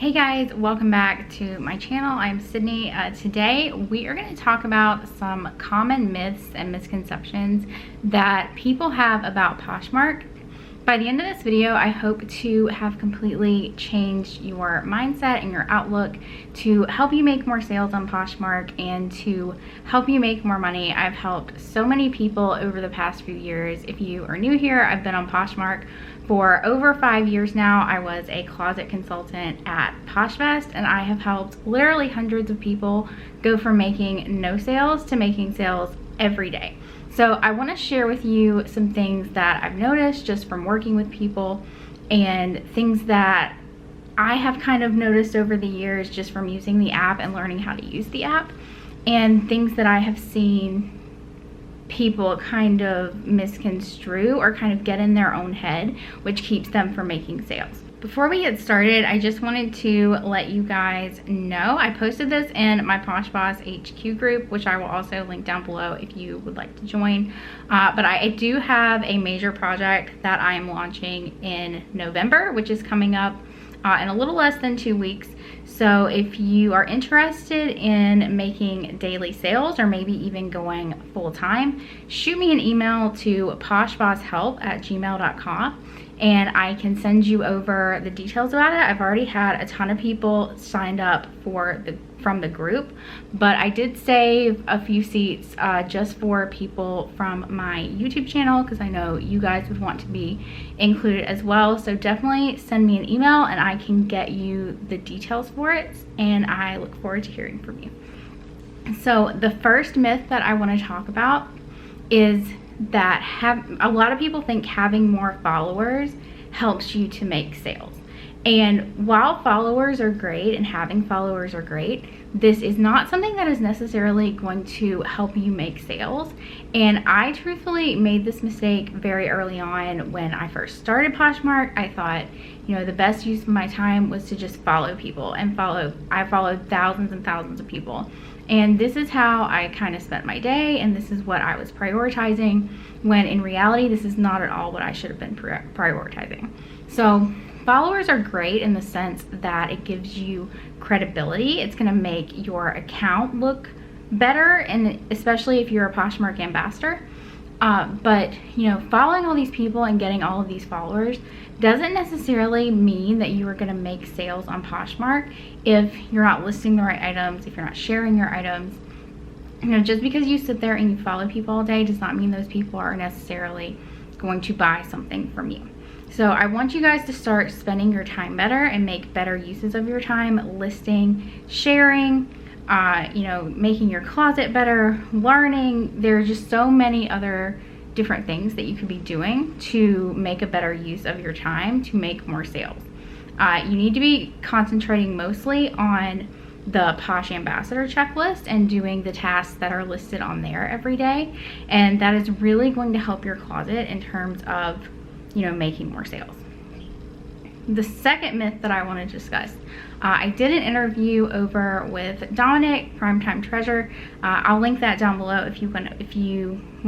Hey guys, welcome back to my channel. I'm Sydney. Today we are going to talk about some common myths and misconceptions that people have about Poshmark. By the end of this video, I hope to have completely changed your mindset and your outlook to help you make more sales on Poshmark and to help you make more money. I've helped so many people over the past few years. If you are new here, I've been on Poshmark for over 5 years now. I was a closet consultant at POSHFest, and I have helped literally hundreds of people go from making no sales to making sales every day. So I want to share with you some things that I've noticed just from working with people and things that I have kind of noticed over the years just from using the app and learning how to use the app, and things that I have seen people kind of misconstrue or kind of get in their own head, which keeps them from making sales. Before we get started, I just wanted to let you guys know I posted this in my Posh Boss HQ group, which I will also link down below if you would like to join. But I do have a major project that I am launching in November, which is coming up in a little less than 2 weeks. So if you are interested in making daily sales or maybe even going full-time, shoot me an email to poshbosshelp@gmail.com and I can send you over the details about it. I've already had a ton of people signed up from the group, but I did save a few seats just for people from my YouTube channel because I know you guys would want to be included as well. So definitely send me an email and I can get you the details for it, and I look forward to hearing from you. So the first myth that I want to talk about is that a lot of people think having more followers helps you to make sales. And while followers are great and having followers are great, this is not something that is necessarily going to help you make sales. And I truthfully made this mistake very early on when I first started Poshmark. I thought, you know, the best use of my time was to just follow people and I followed thousands and thousands of people. And this is how I kind of spent my day, and this is what I was prioritizing, when in reality, this is not at all what I should have been prioritizing. So followers are great in the sense that it gives you credibility. It's gonna make your account look better, and especially if you're a Poshmark ambassador. But you know, following all these people and getting all of these followers doesn't necessarily mean that you are going to make sales on Poshmark if you're not listing the right items, if you're not sharing your items. You know, just because you sit there and you follow people all day does not mean those people are necessarily going to buy something from you. So I want you guys to start spending your time better and make better uses of your time, listing, sharing, you know, making your closet better, learning. There's just so many other different things that you could be doing to make a better use of your time to make more sales. You need to be concentrating mostly on the Posh Ambassador checklist and doing the tasks that are listed on there every day. And that is really going to help your closet in terms of, you know, making more sales. The second myth that I want to discuss, I did an interview over with Dominic, Primetime Treasure. I'll link that down below if you want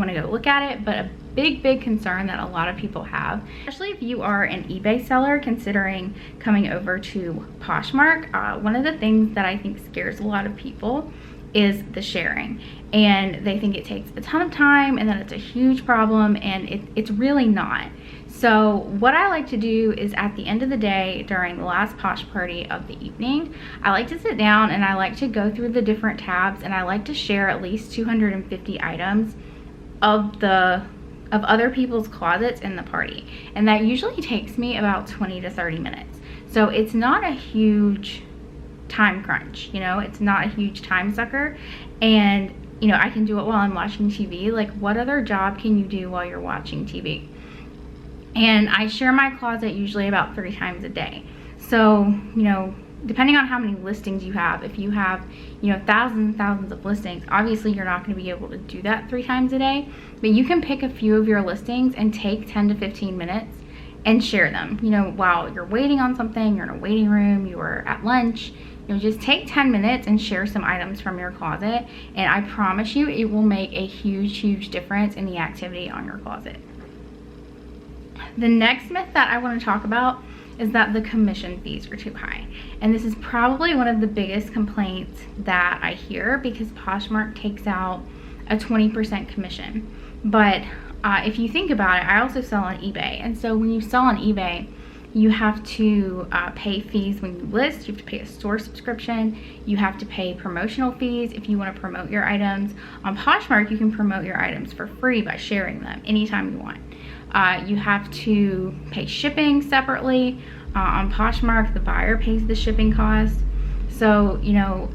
to go look at it. But a big concern that a lot of people have, especially if you are an eBay seller considering coming over to Poshmark, one of the things that I think scares a lot of people is the sharing, and they think it takes a ton of time and that it's a huge problem, and it's really not. So what I like to do is at the end of the day, during the last Posh party of the evening, I like to sit down and I like to go through the different tabs, and I like to share at least 250 items of other people's closets in the party. And that usually takes me about 20 to 30 minutes. So it's not a huge time crunch, you know, it's not a huge time sucker. And you know, I can do it while I'm watching TV. Like, what other job can you do while you're watching TV? And I share my closet usually about 3 times a day. So, you know, depending on how many listings you have, if you have, you know, thousands and thousands of listings, obviously you're not going to be able to do that 3 times a day. But you can pick a few of your listings and take 10 to 15 minutes and share them. You know, while you're waiting on something, you're in a waiting room, you are at lunch, you know, just take 10 minutes and share some items from your closet. And I promise you, it will make a huge difference in the activity on your closet. The next myth that I want to talk about is that the commission fees are too high. And this is probably one of the biggest complaints that I hear, because Poshmark takes out a 20% commission. But if you think about it, I also sell on eBay. And so when you sell on eBay, you have to pay fees when you list. You have to pay a store subscription. You have to pay promotional fees if you want to promote your items. On Poshmark, you can promote your items for free by sharing them anytime you want. You have to pay shipping separately. On Poshmark, the buyer pays the shipping cost. So, you know,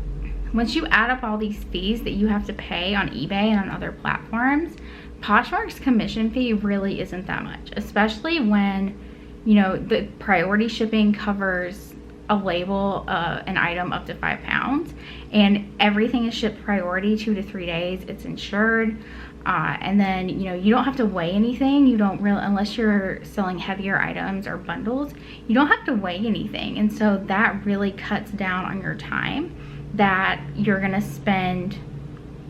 once you add up all these fees that you have to pay on eBay and on other platforms, Poshmark's commission fee really isn't that much, especially when, you know, the priority shipping covers a label, an item up to 5 pounds, and everything is shipped priority 2 to 3 days. It's insured. And then, you know, you don't have to weigh anything. You don't really, unless you're selling heavier items or bundles, you don't have to weigh anything. And so that really cuts down on your time that you're gonna spend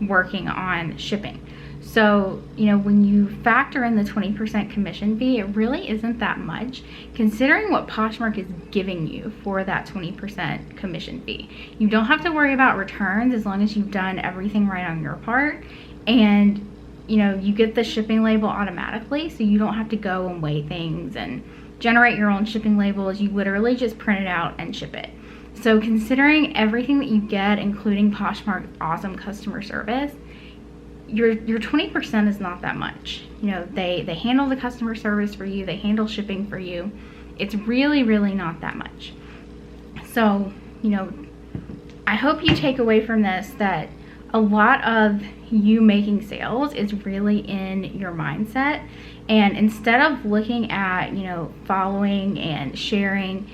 working on shipping. So, you know, when you factor in the 20% commission fee, it really isn't that much considering what Poshmark is giving you for that 20% commission fee. You don't have to worry about returns as long as you've done everything right on your part. And, you know, you get the shipping label automatically, so you don't have to go and weigh things and generate your own shipping labels. You literally just print it out and ship it. So considering everything that you get, including Poshmark's awesome customer service, your 20% is not that much. You know, they handle the customer service for you, they handle shipping for you. It's really, really not that much. So, you know, I hope you take away from this that a lot of you making sales is really in your mindset. And instead of looking at, you know, following and sharing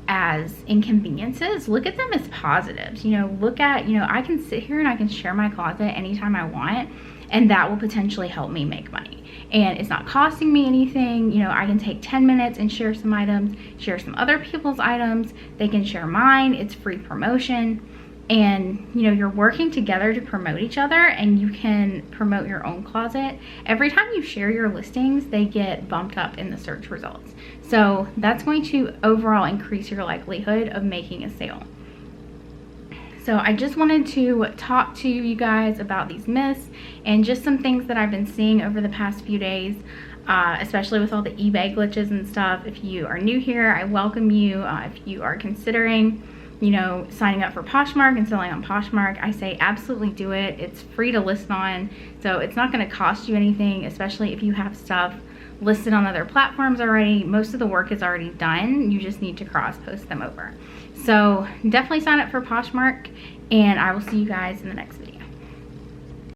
as inconveniences, look at them as positives. You know, look at, you know, I can sit here and I can share my closet anytime I want, and that will potentially help me make money. And it's not costing me anything. You know, I can take 10 minutes and share some items, share some other people's items. They can share mine. It's free promotion. And, you know, you're working together to promote each other, and you can promote your own closet. Every time you share your listings, they get bumped up in the search results. So that's going to overall increase your likelihood of making a sale. So I just wanted to talk to you guys about these myths and just some things that I've been seeing over the past few days, especially with all the eBay glitches and stuff. If you are new here, I welcome you. If you are considering, you know, signing up for Poshmark and selling on Poshmark, I say absolutely do it. It's free to list on, so it's not going to cost you anything, especially if you have stuff listed on other platforms already. Most of the work is already done. You just need to cross post them over. So definitely sign up for Poshmark, and I will see you guys in the next video.